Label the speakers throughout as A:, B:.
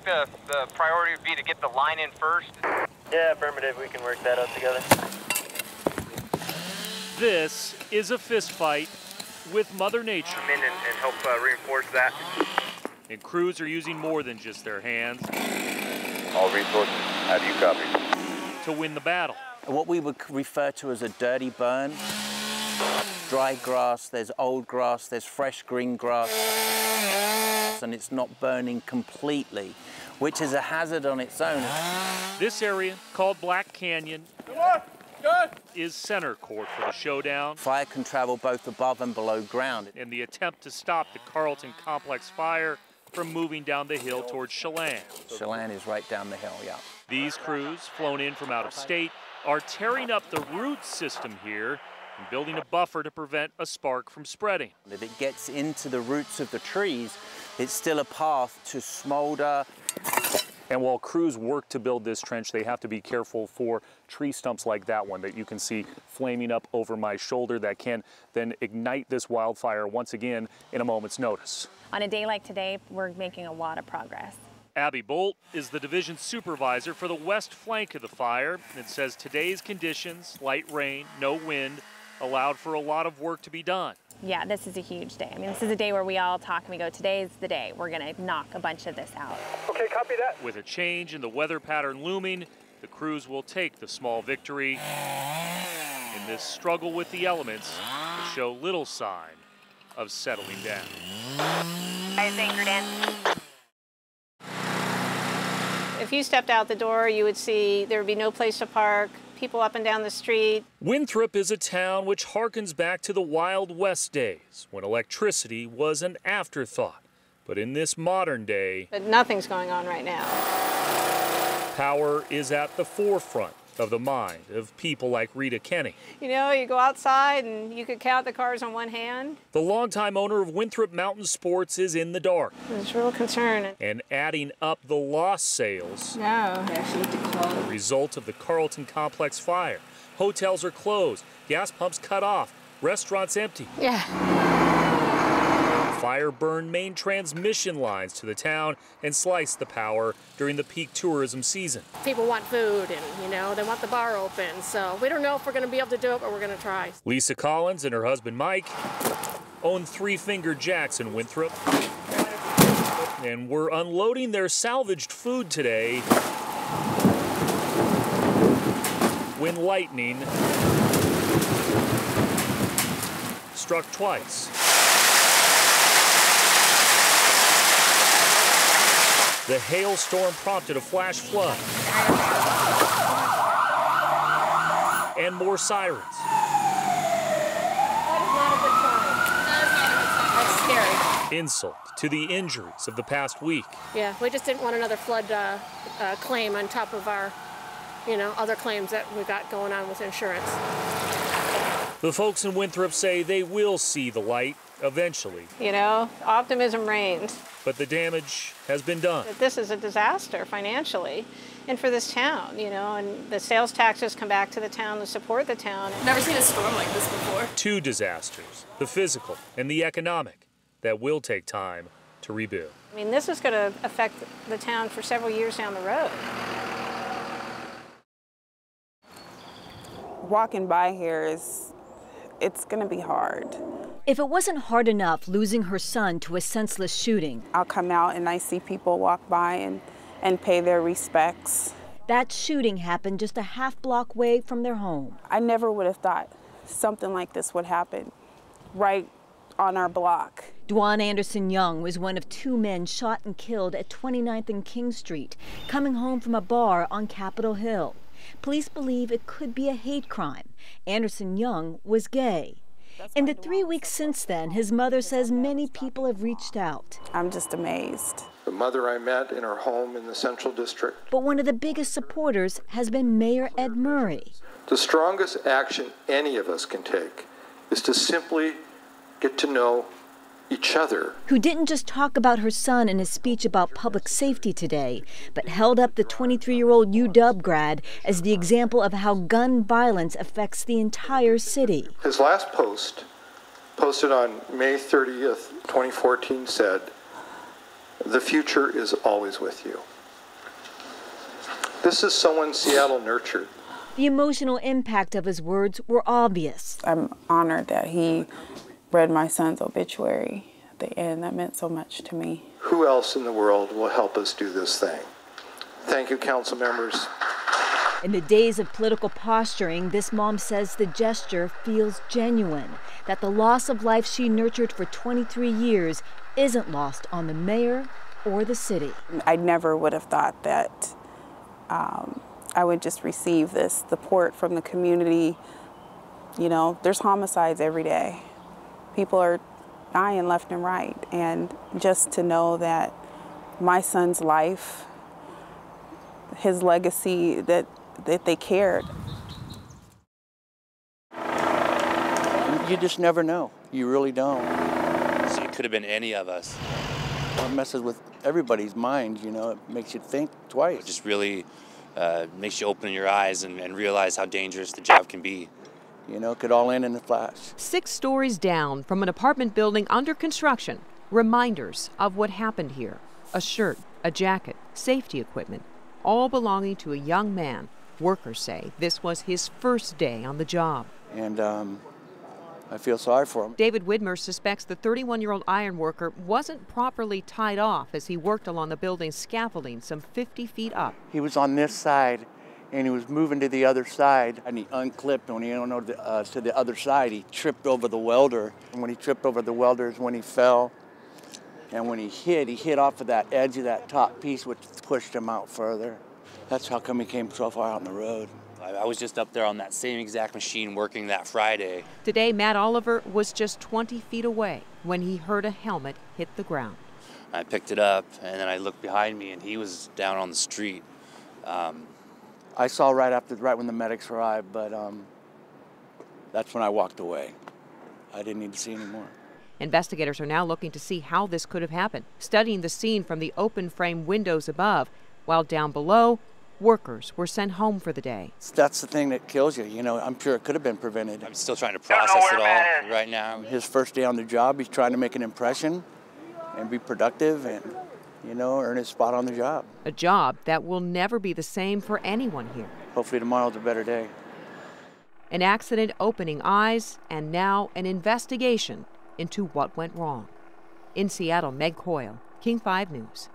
A: the priority would be to get the line in first?
B: Yeah, affirmative. We can work that out together.
C: This is a fist fight with Mother Nature.
A: Come in and help reinforce that.
C: And crews are using more than just their hands.
A: All resources, how do you copy?
C: To win the battle.
D: What we would refer to as a dirty burn. Dry grass, there's old grass, there's fresh green grass, and it's not burning completely, which is a hazard on its own.
C: This area, called Black Canyon, is center court for the showdown.
D: Fire can travel both above and below ground.
C: And the attempt to stop the Carlton Complex fire from moving down the hill towards Chelan.
D: Chelan is right down the hill, yeah.
C: These crews, flown in from out of state, are tearing up the root system here and building a buffer to prevent a spark from spreading.
D: If it gets into the roots of the trees, it's still a path to smolder.
C: And while crews work to build this trench, they have to be careful for tree stumps like that one that you can see flaming up over my shoulder that can then ignite this wildfire once again in a moment's notice.
E: On a day like today, we're making a lot of progress.
C: Abby Bolt is the division supervisor for the west flank of the fire and says today's conditions, light rain, no wind, allowed for a lot of work to be done.
E: Yeah, this is a huge day. I mean, this is a day where we all talk and we go, today's the day. We're gonna knock a bunch of this out.
A: Okay, copy that.
C: With a change in the weather pattern looming, the crews will take the small victory in this struggle with the elements to show little sign of settling down.
E: Guys anchored in.
F: If you stepped out the door, you would see there would be no place to park, people up and down the street.
C: Winthrop is a town which harkens back to the Wild West days when electricity was an afterthought. But in this modern day,
F: But nothing's going on right now.
C: power is at the forefront of the mind of people like Rita Kenny.
F: You know, you go outside and you could count the cars on one hand.
C: The longtime owner of Winthrop Mountain Sports is in the dark
F: It's a real concern.
C: and adding up the lost sales.
F: No, they actually need to close.
C: Result of the Carlton Complex fire. Hotels are closed, gas pumps cut off, restaurants empty.
F: Yeah.
C: Fire burned main transmission lines to the town and sliced the power during the peak tourism season.
G: People want food and, you know, they want the bar open. So we don't know if we're going to be able to do it, but we're going to try.
C: Lisa Collins and her husband Mike own Three Finger Jacks in Winthrop and were unloading their salvaged food today when lightning struck twice. The hailstorm prompted a flash flood and more sirens.
G: That is not a good sign. That is not a good sign. That's scary.
C: Insult to the injuries of the past week.
G: Yeah, we just didn't want another flood claim on top of our, you know, other claims that we got going on with insurance.
C: The folks in Winthrop say they will see the light eventually.
F: You know, optimism reigns.
C: But the damage has been done.
F: This is a disaster financially and for this town, you know, and the sales taxes come back to the town to support the town.
H: Never seen a storm like this before.
C: Two disasters, the physical and the economic, that will take time to rebuild.
F: I mean, this is going to affect the town for several years down the road.
I: Walking by here it's going to be hard.
J: If it wasn't hard enough losing her son to a senseless shooting,
I: I'll come out and I see people walk by and pay their respects.
J: that shooting happened just a half-block away from their home.
I: I never would have thought something like this would happen right on our block.
J: Dwan Anderson Young was one of two men shot and killed at 29th and King Street, coming home from a bar on Capitol Hill. Police believe it could be a hate crime. Anderson Young was gay. In the 3 weeks since then, his mother says many people have reached out.
I: I'm just amazed.
K: The mother I met in her home in the Central District.
J: But one of the biggest supporters has been Mayor Ed Murray.
K: The strongest action any of us can take is to simply get to know each other.
J: Who didn't just talk about her son in his speech about public safety today, but held up the 23-year-old UW grad as the example of how gun violence affects the entire city.
K: His last post, posted on May 30th, 2014, said, The future is always with you. This is someone Seattle nurtured.
J: The emotional impact of his words were obvious.
I: I'm honored that he read my son's obituary at the end. That meant so much to me.
K: Who else in the world will help us do this thing? Thank you, council members.
J: In the days of political posturing, this mom says the gesture feels genuine, that the loss of life she nurtured for 23 years isn't lost on the mayor or the city.
I: I never would have thought that I would just receive this support from the community. You know, there's homicides every day. People are dying left and right. And just to know that my son's life, his legacy, that they cared.
D: You just never know. You really don't.
L: So it could have been any of us.
D: It messes with everybody's mind, you know. It makes you think twice.
L: It just really makes you open your eyes and realize how dangerous the job can be.
D: You know, it could all end in a flash.
M: 6 stories down from an apartment building under construction, reminders of what happened here. A shirt, a jacket, safety equipment, all belonging to a young man. Workers say this was his first day on the job.
D: And I feel sorry for him.
M: David Widmer suspects the 31-year-old iron worker wasn't properly tied off as he worked along the building's scaffolding some 50 feet up.
D: He was on this side, and he was moving to the other side, and he unclipped. When he went to the other side, he tripped over the welder. And when he tripped over the welder is when he fell. And when he hit off of that edge of that top piece, which pushed him out further. That's how come he came so far out on the road.
L: I was just up there on that same exact machine working that Friday.
M: Today, Matt Oliver was just 20 feet away when he heard a helmet hit the ground.
L: I picked it up, and then I looked behind me, and he was down on the street.
D: I saw right when the medics arrived, but that's when I walked away. I didn't need to see anymore.
M: Investigators are now looking to see how this could have happened, studying the scene from the open frame windows above, while down below, workers were sent home for the day.
D: That's the thing that kills you. You know, I'm sure it could have been prevented.
L: I'm still trying to process it all right now.
D: His first day on the job, he's trying to make an impression and be productive and, you know, earn his spot on the job.
M: A job that will never be the same for anyone here.
D: Hopefully tomorrow's a better day.
M: An accident opening eyes, and now an investigation into what went wrong. In Seattle, Meg Coyle, King 5 News.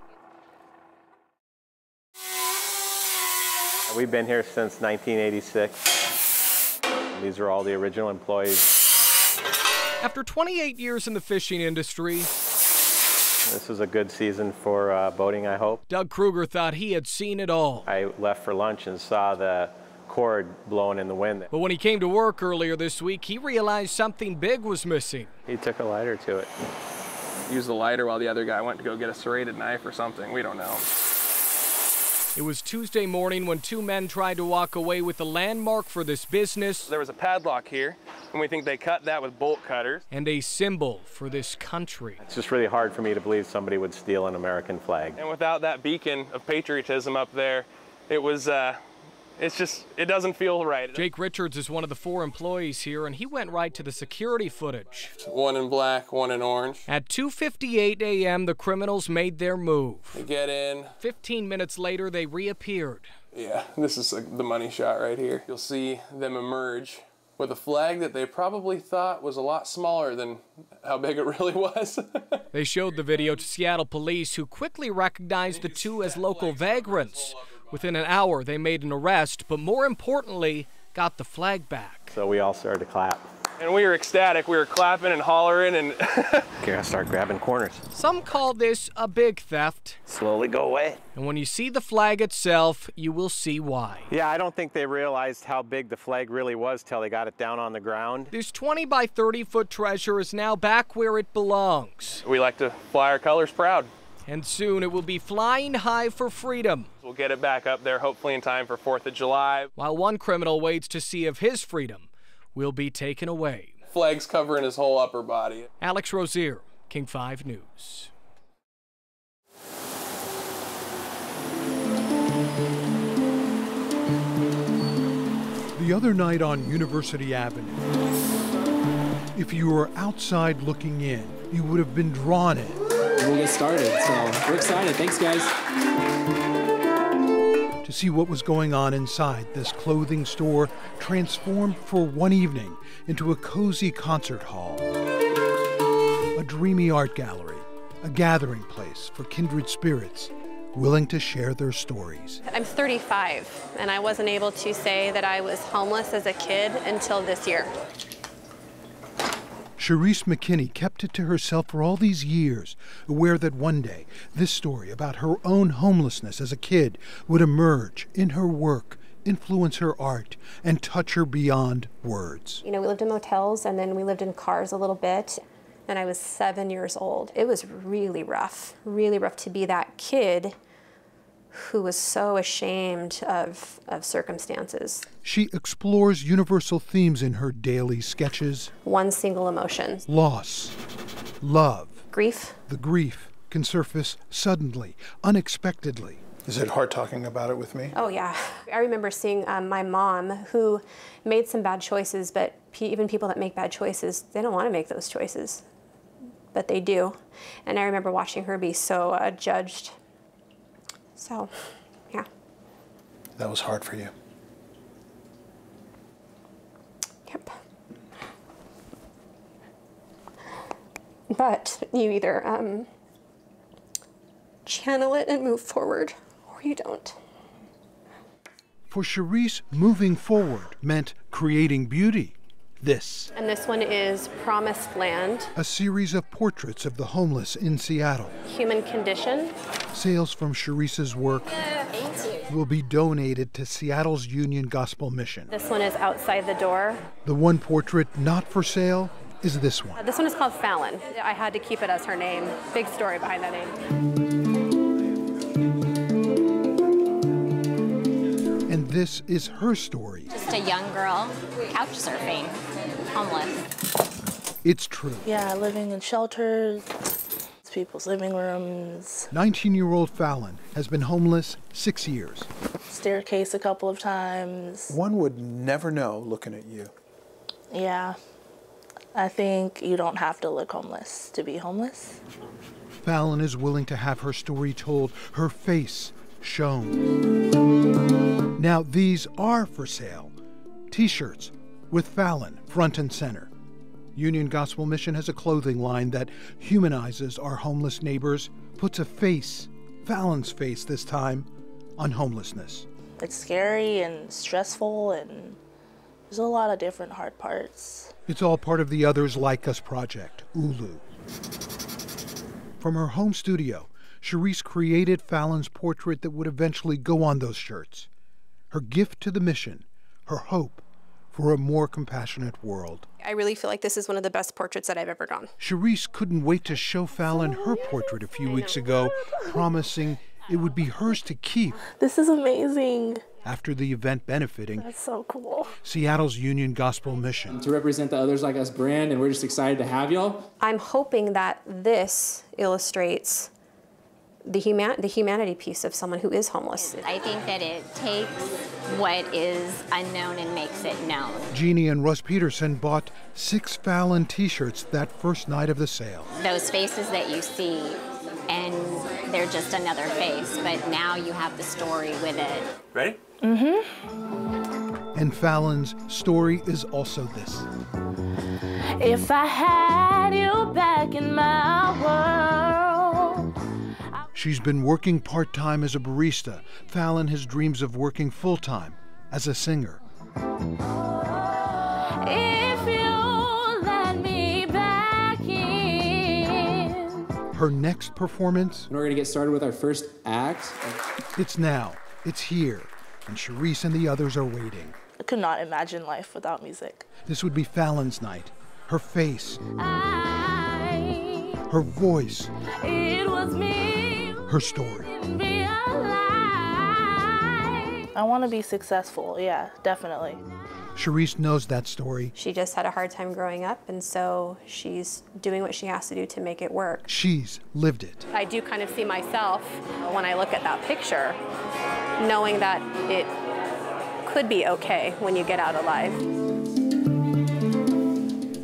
N: We've been here since 1986. These are all the original employees.
O: After 28 years in the fishing industry,
N: this is a good season for boating, I hope.
O: Doug Kruger thought he had seen it all.
N: I left for lunch and saw the cord blowing in the wind.
O: But when he came to work earlier this week, he realized something big was missing.
N: He took a lighter to it.
P: Used the lighter while the other guy went to go get a serrated knife or something. We don't know.
O: It was Tuesday morning when 2 men tried to walk away with the landmark for this business.
P: There was a padlock here, and we think they cut that with bolt cutters.
O: And a symbol for this country.
N: It's just really hard for me to believe somebody would steal an American flag.
P: And without that beacon of patriotism up there, it was, it doesn't feel right.
O: Jake Richards is one of the 4 employees here, and he went right to the security footage.
P: One in black, one in orange.
O: At 2:58 a.m., the criminals made their move.
P: They get in.
O: 15 minutes later, they reappeared.
P: Yeah, this is the money shot right here. You'll see them emerge with a flag that they probably thought was a lot smaller than how big it really was.
O: They showed the video to Seattle police, who quickly recognized the 2 as local vagrants. Within an hour, they made an arrest, but more importantly, got the flag back.
N: So we all started to clap.
P: And we were ecstatic. We were clapping and hollering and...
N: Okay, I start grabbing corners.
O: Some call this a big theft.
N: Slowly go away.
O: And when you see the flag itself, you will see why.
N: Yeah, I don't think they realized how big the flag really was till they got it down on the ground.
O: This 20 by 30 foot treasure is now back where it belongs.
P: We like to fly our colors proud.
O: And soon it will be flying high for freedom.
P: We'll get it back up there, hopefully in time for 4th of July.
O: While one criminal waits to see if his freedom will be taken away.
P: Flags covering his whole upper body.
O: Alex Rozier, King 5 News.
Q: The other night on University Avenue, if you were outside looking in, you would have been drawn in.
R: we'll get started. So we're excited. Thanks, guys.
Q: To see what was going on inside this clothing store transformed for one evening into a cozy concert hall, a dreamy art gallery, a gathering place for kindred spirits willing to share their stories.
S: I'm 35, and I wasn't able to say that I was homeless as a kid until this year.
Q: Cherise McKinney kept it to herself for all these years, aware that one day this story about her own homelessness as a kid would emerge in her work, influence her art, and touch her beyond words.
S: You know, we lived in motels, and then we lived in cars a little bit, and I was 7 years old. It was really rough to be that kid who was so ashamed of circumstances.
Q: She explores universal themes in her daily sketches.
S: One single emotion.
Q: Loss, love.
S: Grief.
Q: The grief can surface suddenly, unexpectedly.
T: Is it hard talking about it with me?
S: Oh yeah. I remember seeing my mom, who made some bad choices, but even people that make bad choices, they don't want to make those choices, but they do. And I remember watching her be so judged. So, yeah.
T: That was hard for you.
S: Yep. But you either channel it and move forward, or you don't.
Q: For Cherise, moving forward meant creating beauty. This.
S: And this one is Promised Land.
Q: A series of portraits of the homeless in Seattle.
S: Human condition.
Q: Sales from Cherise's work will be donated to Seattle's Union Gospel Mission.
S: This one is Outside the Door.
Q: The one portrait not for sale is this one.
S: This one is called Fallon. I had to keep it as her name. Big story behind that name.
Q: And this is her story.
U: Just a young girl, couch surfing, homeless.
Q: It's true.
V: Yeah, living in shelters, people's living rooms.
Q: 19-year-old Fallon has been homeless 6 years.
V: Staircase a couple of times.
T: One would never know looking at you.
V: Yeah, I think you don't have to look homeless to be homeless.
Q: Fallon is willing to have her story told, her face shown. Now these are for sale. T-shirts with Fallon front and center. Union Gospel Mission has a clothing line that humanizes our homeless neighbors, puts a face, Fallon's face this time, on homelessness.
V: It's scary and stressful, and there's a lot of different hard parts.
Q: It's all part of the Others Like Us project, Ulu. From her home studio, Cherise created Fallon's portrait that would eventually go on those shirts. Her gift to the mission, her hope for a more compassionate world.
S: I really feel like this is one of the best portraits that I've ever done.
Q: Cherise couldn't wait to show Fallon her portrait a few weeks ago, promising it would be hers to keep.
V: This is amazing.
Q: After the event benefiting
V: That's so cool.
Q: Seattle's Union Gospel Mission.
R: To represent the Others Like Us brand, and we're just excited to have y'all.
S: I'm hoping that this illustrates the humanity piece of someone who is homeless.
U: I think that it takes what is unknown and makes it known.
Q: Jeannie and Russ Peterson bought 6 Fallon t-shirts that first night of the sale.
U: Those faces that you see, and they're just another face, but now you have the story with it.
L: Ready?
V: Mm-hmm.
Q: And Fallon's story is also this.
V: If I had you back in my world.
Q: She's been working part-time as a barista. Fallon has dreams of working full-time as a singer.
V: If you let me back in.
Q: Her next performance?
R: And we're gonna get started with our first act.
Q: It's now, it's here, and Cherise and the others are waiting.
V: I could not imagine life without music.
Q: This would be Fallon's night. Her face, her voice,
V: it was me.
Q: Her story.
V: I want to be successful, yeah, definitely.
Q: Cherise knows that story.
S: She just had a hard time growing up, and so she's doing what she has to do to make it work.
Q: She's lived it.
S: I do kind of see myself when I look at that picture, knowing that it could be okay when you get out alive.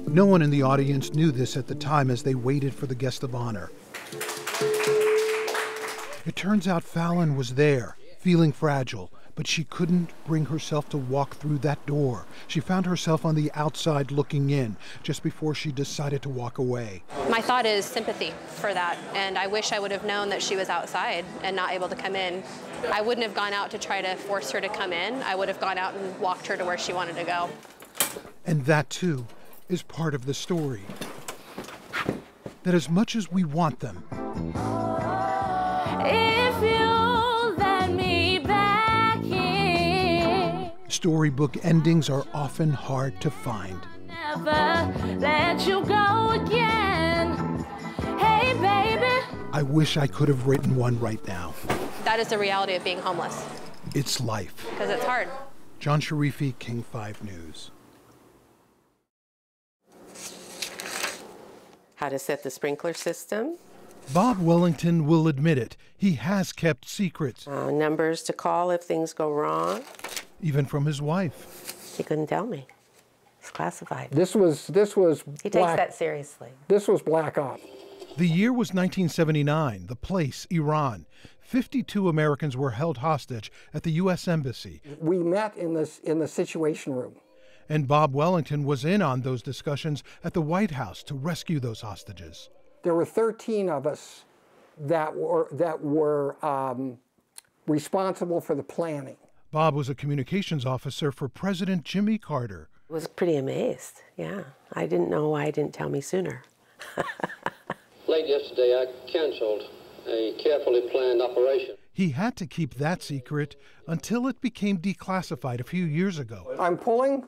Q: No one in the audience knew this at the time as they waited for the guest of honor. It turns out Fallon was there, feeling fragile, but she couldn't bring herself to walk through that door. She found herself on the outside looking in just before she decided to walk away.
S: My thought is sympathy for that, and I wish I would have known that she was outside and not able to come in. I wouldn't have gone out to try to force her to come in. I would have gone out and walked her to where she wanted to go.
Q: And that, too, is part of the story. That as much as we want them,
A: if you let me back in,
Q: storybook endings are often hard to find.
A: never let you go again. Hey, baby.
Q: I wish I could have written one right now.
S: That is the reality of being homeless,
Q: It's life.
S: because it's hard.
Q: John Sharifi, King 5 News.
B: How to set the sprinkler system.
Q: Bob Wellington will admit it. He has kept secrets.
B: Numbers to call if things go wrong.
Q: Even from his wife.
B: She couldn't tell me. It's classified.
W: This was
B: He takes that seriously.
W: This was black ops.
Q: The year was 1979. The place, Iran. 52 Americans were held hostage at the U.S. Embassy.
W: We met in the Situation Room.
Q: And Bob Wellington was in on those discussions at the White House to rescue those hostages.
W: There were 13 of us that were responsible for the planning.
Q: Bob was a communications officer for President Jimmy Carter.
B: I was pretty amazed, yeah. I didn't know why he didn't tell me sooner.
X: Late yesterday, I canceled a carefully planned operation.
Q: He had to keep that secret until it became declassified a few years ago.
W: I'm pulling.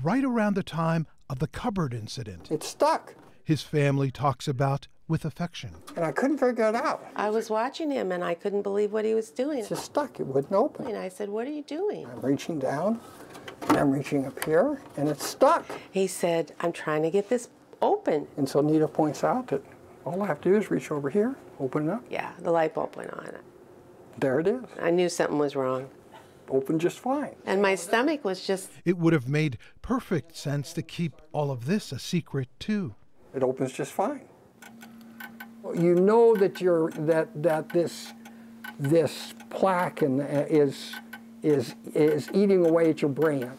Q: Right around the time of the cupboard incident.
W: It's stuck.
Q: His family talks about with affection.
W: And I couldn't figure it out.
B: I was watching him and I couldn't believe what he was doing.
W: It's just stuck. It wouldn't open.
B: And I said, "What are you doing?"
W: I'm reaching down, and I'm reaching up here, and it's stuck.
B: He said, "I'm trying to get this open."
W: And so Nita points out that all I have to do is reach over here, open it up.
B: Yeah, the light bulb went on.
W: There it is.
B: I knew something was wrong.
W: Opened just fine.
B: And my stomach was just...
Q: It would have made perfect sense to keep all of this a secret, too.
W: It opens just fine. You know that this plaque is eating away at your brain.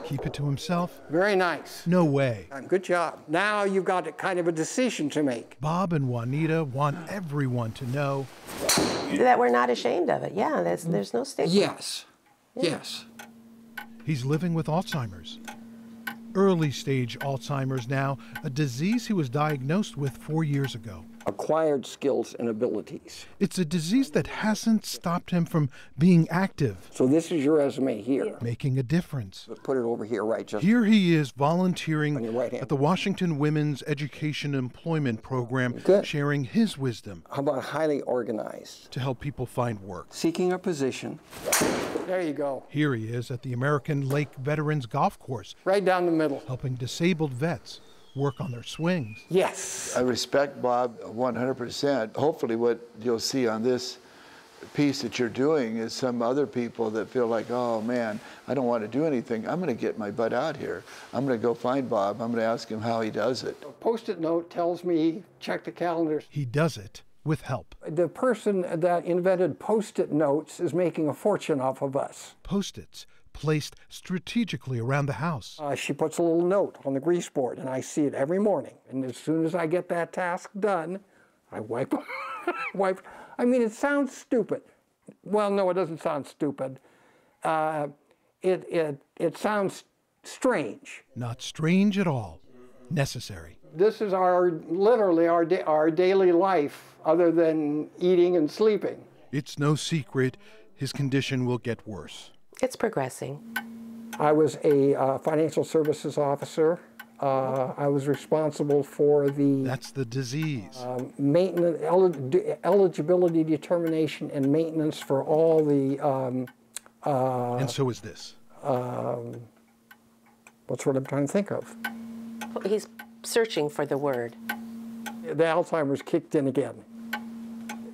Q: Keep it to himself?
W: Very nice.
Q: No way.
W: Good job. Now you've got a kind of a decision to make.
Q: Bob and Juanita want everyone to know
B: that we're not ashamed of it. Yeah, there's no stigma.
W: Yes.
B: Yeah.
W: Yes.
Q: He's living with Alzheimer's. Early stage Alzheimer's now, a disease he was diagnosed with 4 years ago.
W: Acquired skills and abilities.
Q: It's a disease that hasn't stopped him from being active.
W: So this is your resume here.
Q: Making a difference.
W: Put it over here, right? Just
Q: here he is volunteering
W: on your right hand.
Q: at the Washington Women's Education Employment Program, sharing his wisdom.
W: How about highly organized?
Q: To help people find work.
W: Seeking a position. There you go.
Q: Here he is at the American Lake Veterans Golf Course.
W: Right down the middle.
Q: Helping disabled vets work on their swings.
W: Yes.
Y: I respect Bob 100%. Hopefully what you'll see on this piece that you're doing is some other people that feel like, oh man, I don't want to do anything. I'm going to get my butt out here. I'm going to go find Bob. I'm going to ask him how he does it.
W: A Post-it note tells me, check the calendars.
Q: He does it with help.
W: The person that invented Post-it notes is making a fortune off of us.
Q: Post-its placed strategically around the house.
W: She puts a little note on the grease board, and I see it every morning. And as soon as I get that task done, I wipe. I mean, it sounds stupid. Well, no, it doesn't sound stupid. It sounds strange.
Q: Not strange at all. Necessary.
W: This is literally our daily life, other than eating and sleeping.
Q: It's no secret his condition will get worse.
B: It's progressing.
W: I was a financial services officer. I was responsible for the...
Q: That's the disease.
W: Maintenance, eligibility determination and maintenance for all the...
Q: and so is this.
W: What's what I'm trying to think of?
B: He's searching for the word.
W: The Alzheimer's kicked in again.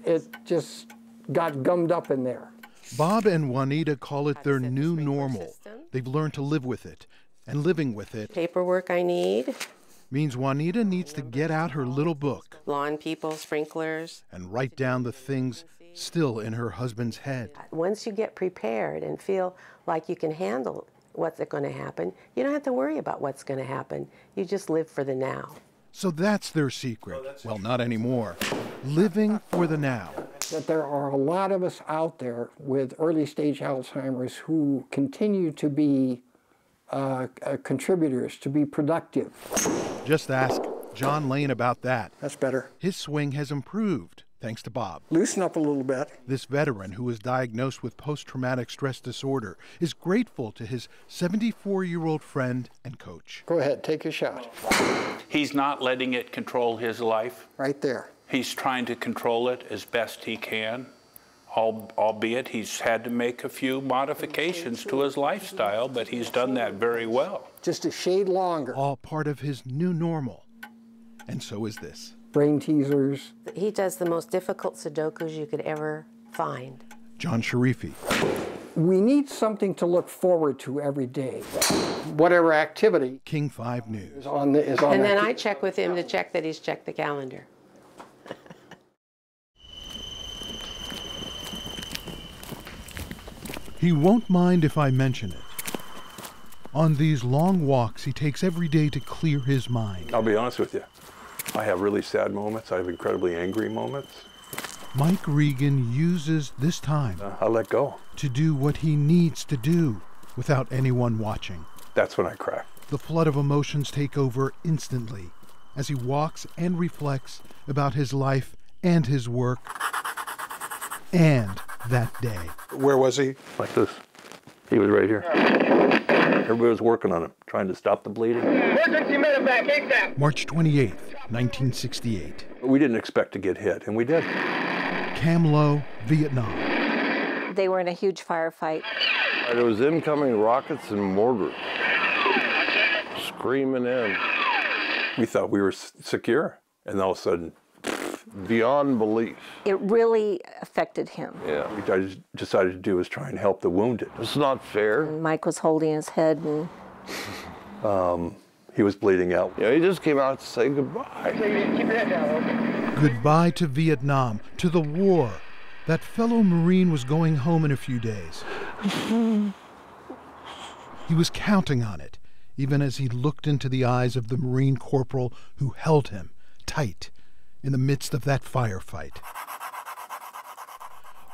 W: It just got gummed up in there.
Q: Bob and Juanita call it their new normal. They've learned to live with it, and living with it.
B: Paperwork I need.
Q: means Juanita needs to get out her little book.
B: Lawn people, sprinklers.
Q: And write down the things still in her husband's head.
B: Once you get prepared and feel like you can handle what's going to happen, you don't have to worry about what's going to happen. You just live for the now.
Q: So that's their secret. Well, not anymore. Living for the now.
W: That there are a lot of us out there with early stage Alzheimer's who continue to be contributors, to be productive.
Q: Just ask John Lane about that.
W: That's better.
Q: His swing has improved, thanks to Bob.
W: Loosen up a little bit.
Q: This veteran, who was diagnosed with post-traumatic stress disorder, is grateful to his 74-year-old friend and coach.
W: Go ahead, take your shot.
C: He's not letting it control his life.
W: Right there.
C: He's trying to control it as best he can, albeit he's had to make a few modifications to his lifestyle, but he's done that very well.
W: Just a shade longer.
Q: All part of his new normal. And so is this.
W: Brain teasers.
B: He does the most difficult Sudokus you could ever find.
Q: John Sharifi.
W: We need something to look forward to every day. Whatever activity.
Q: King 5 News.
W: Is on
B: and then I check with him to check that he's checked the calendar.
Q: He won't mind if I mention it. On these long walks he takes every day to clear his mind.
K: I'll be honest with you. I have really sad moments. I have incredibly angry moments.
Q: Mike Regan uses this time
K: I let go.
Q: to do what he needs to do without anyone watching.
K: That's when I cry.
Q: The flood of emotions take over instantly as he walks and reflects about his life and his work and that day.
K: Where was he? Like this. He was right here. Everybody was working on him, trying to stop the bleeding.
Q: March 28th, 1968.
K: We didn't expect to get hit, and we did.
Q: Cam Lo, Vietnam.
E: They were in a huge firefight.
F: There was incoming rockets and mortars screaming in.
K: We thought we were secure, and all of a sudden,
F: beyond belief.
E: It really affected him.
F: Yeah.
K: What I decided to do was try and help the wounded.
F: It's not fair.
E: And Mike was holding his head and
K: he was bleeding out.
F: Yeah, he just came out to say goodbye.
W: Keep your head down, okay?
Q: Goodbye to Vietnam, to the war. That fellow Marine was going home in a few days. He was counting on it, even as he looked into the eyes of the Marine corporal who held him tight in the midst of that firefight.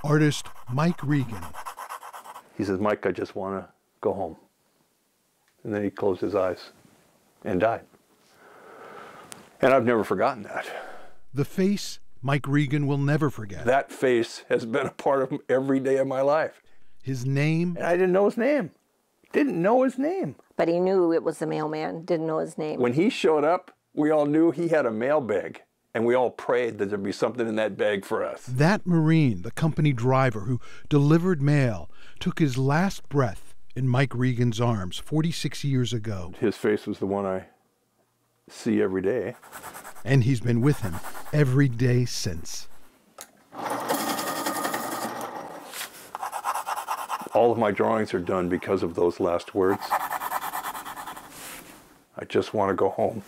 Q: Artist Mike Regan.
K: He says, Mike, I just want to go home. And then he closed his eyes and died. And I've never forgotten that.
Q: The face Mike Regan will never forget.
K: That face has been a part of every day of my life.
Q: His name?
K: And I didn't know his name. Didn't know his name.
E: But he knew it was the mailman, didn't know his name.
K: When he showed up, we all knew he had a mail bag. And we all prayed that there'd be something in that bag for us.
Q: That Marine, the company driver who delivered mail, took his last breath in Mike Regan's arms 46 years ago.
K: His face was the one I see every day.
Q: And he's been with him every day since.
K: All of my drawings are done because of those last words. I just want to go home.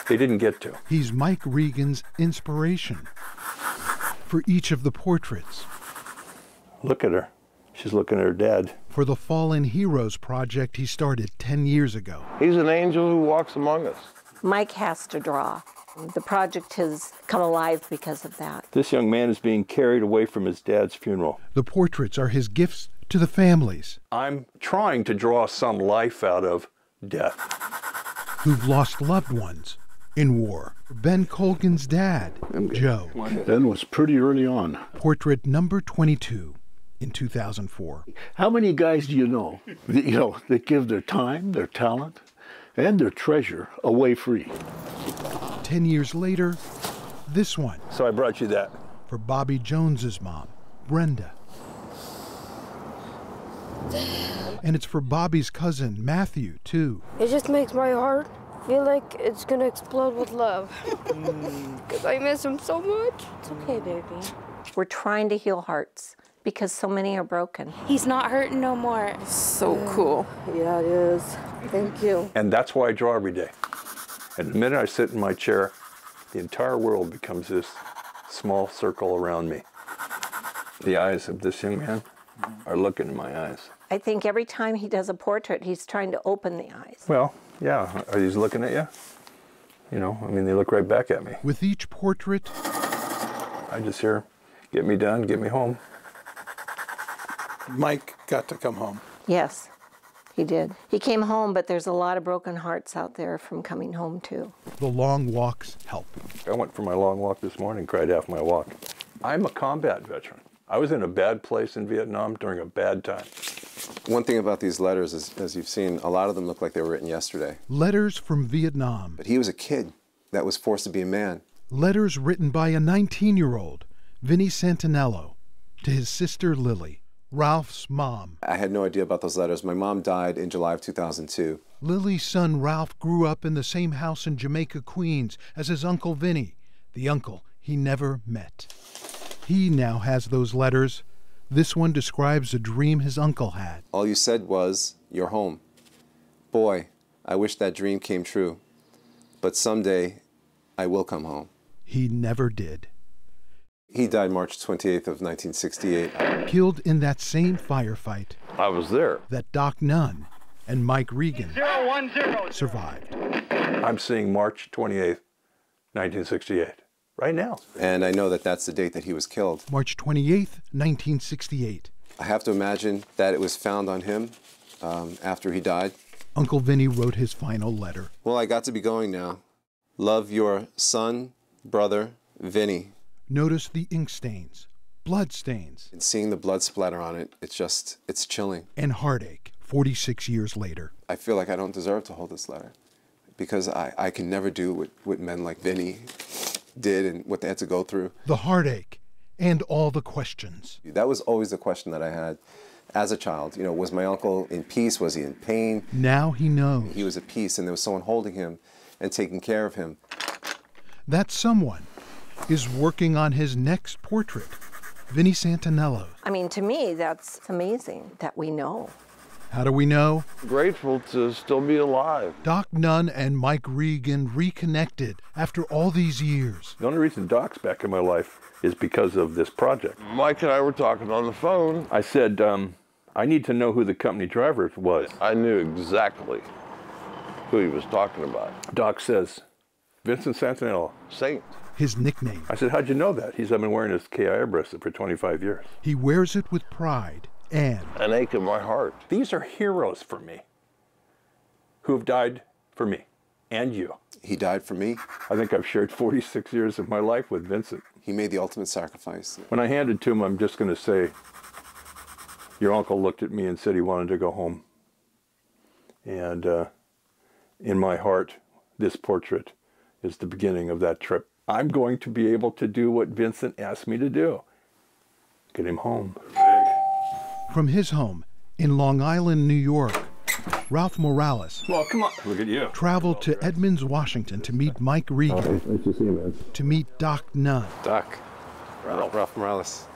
K: They didn't get to.
Q: He's Mike Regan's inspiration for each of the portraits.
K: Look at her. She's looking at her dad.
Q: For the Fallen Heroes project he started 10 years ago.
F: He's an angel who walks among us.
E: Mike has to draw. The project has come alive because of that.
K: This young man is being carried away from his dad's funeral.
Q: The portraits are his gifts to the families.
K: I'm trying to draw some life out of death.
Q: Who've lost loved ones in war. Ben Colgan's dad, Joe.
G: Ben was pretty early on.
Q: Portrait number 22 in 2004.
G: How many guys do you know, that give their time, their talent, and their treasure away free?
Q: 10 years later, this one.
K: So I brought you that.
Q: For Bobby Jones's mom, Brenda. And it's for Bobby's cousin, Matthew, too.
H: It just makes my heart feel like it's gonna explode with love. Because I miss him so much.
E: It's okay, baby. We're trying to heal hearts because so many are broken.
H: He's not hurting no more.
Z: So cool. Yeah, it is. Thank you.
K: And that's why I draw every day. And the minute I sit in my chair, the entire world becomes this small circle around me. The eyes of this young man are looking in my eyes.
E: I think every time he does a portrait, he's trying to open the eyes.
K: Well, yeah, are these looking at you? You know, I mean, they look right back at me.
Q: With each portrait,
K: I just hear, get me done, get me home.
T: Mike got to come home.
E: Yes, he did. He came home, but there's a lot of broken hearts out there from coming home, too.
Q: the long walks help.
K: I went for my long walk this morning, cried half my walk. I'm a combat veteran. I was in a bad place in Vietnam during a bad time.
D: One thing about these letters is, as you've seen, a lot of them look like they were written yesterday.
Q: Letters from Vietnam.
D: But he was a kid that was forced to be a man.
Q: Letters written by a 19-year-old, Vinnie Santinello, to his sister Lily, Ralph's mom.
D: I had no idea about those letters. My mom died in July of 2002.
Q: Lily's son Ralph grew up in the same house in Jamaica, Queens as his Uncle Vinnie, the uncle he never met. He now has those letters. This one describes a dream his uncle had.
D: All you said was, "You're home." Boy, I wish that dream came true. But someday, I will come home.
Q: He never did.
D: He died March 28th of 1968.
Q: Killed in that same firefight.
F: I was there.
Q: That Doc Nunn and Mike Regan survived.
K: I'm seeing March 28th, 1968, right now.
D: And I know that that's the date that he was killed.
Q: March 28th, 1968.
D: I have to imagine that it was found on him after he died.
Q: Uncle Vinnie wrote his final letter.
D: Well, I got to be going now. Love, your son, brother, Vinnie.
Q: Notice the ink stains, blood stains.
D: And seeing the blood splatter on it, it's chilling.
Q: And heartache 46 years later.
D: I feel like I don't deserve to hold this letter because I can never do what men like Vinnie did and what they had to go through.
Q: The heartache and all the questions.
D: That was always the question that I had as a child. You know, was my uncle in peace? Was he in pain?
Q: Now he knows.
D: He was at peace and there was someone holding him and taking care of him.
Q: That someone is working on his next portrait, Vinnie Santinello.
E: I mean, to me, that's amazing that we know.
Q: How do we know?
F: Grateful to still be alive.
Q: Doc Nunn and Mike Regan reconnected after all these years.
K: The only reason Doc's back in my life is because of this project.
F: Mike and I were talking on the phone.
K: I said, I need to know who the company driver was.
F: I knew exactly who he was talking about.
K: Doc says, Vincent Santinello.
F: Saint.
Q: His nickname.
K: I said, how'd you know that? He said, I've been wearing his KIA bracelet for 25 years.
Q: He wears it with pride and
F: an ache in my heart.
K: These are heroes for me who have died for me and you.
D: He died for me.
K: I think I've shared 46 years of my life with Vincent.
D: He made the ultimate sacrifice.
K: When I hand it to him, I'm just going to say, your uncle looked at me and said he wanted to go home. And in my heart, this portrait is the beginning of that trip. I'm going to be able to do what Vincent asked me to do. Get him home.
Q: From his home in Long Island, New York, Ralph Morales
K: well, come on. Look at you.
Q: Traveled to Edmonds, Washington to meet Mike Regan.
K: Nice to see you, man.
Q: To meet Doc Nunn.
D: Doc. Ralph Morales.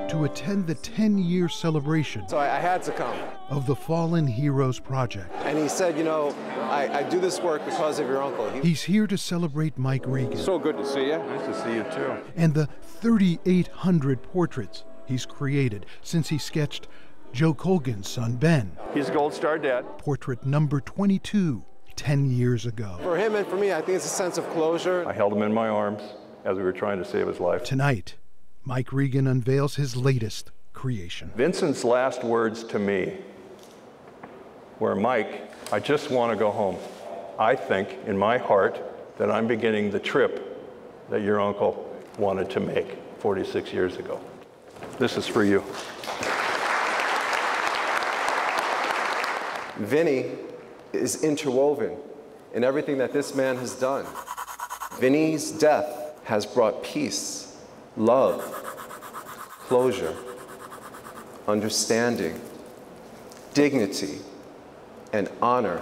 Q: To attend the 10-year celebration
D: So I had to come.
Q: of the Fallen Heroes Project.
D: And he said, you know, I do this work because of your uncle.
Q: He's here to celebrate Mike Regan.
D: So good to see you.
K: Nice to see you too.
Q: And the 3,800 portraits he's created since he sketched Joe Colgan's son, Ben.
K: He's a Gold Star dad.
Q: Portrait number 22, 10 years ago.
D: For him and for me, I think it's a sense of closure.
K: I held him in my arms as we were trying to save his life.
Q: Tonight, Mike Regan unveils his latest creation.
K: Vincent's last words to me were, Mike, I just want to go home. I think in my heart that I'm beginning the trip that your uncle wanted to make 46 years ago. This is for you.
D: Vinnie is interwoven in everything that this man has done. Vinnie's death has brought peace, love, closure, understanding, dignity, and honor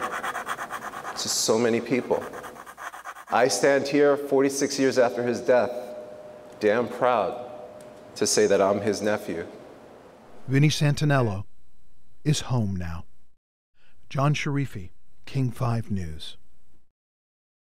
D: to so many people. I stand here 46 years after his death, damn proud to say that I'm his nephew.
Q: Vinnie Santinello, is home now. John Sharifi, King 5 News.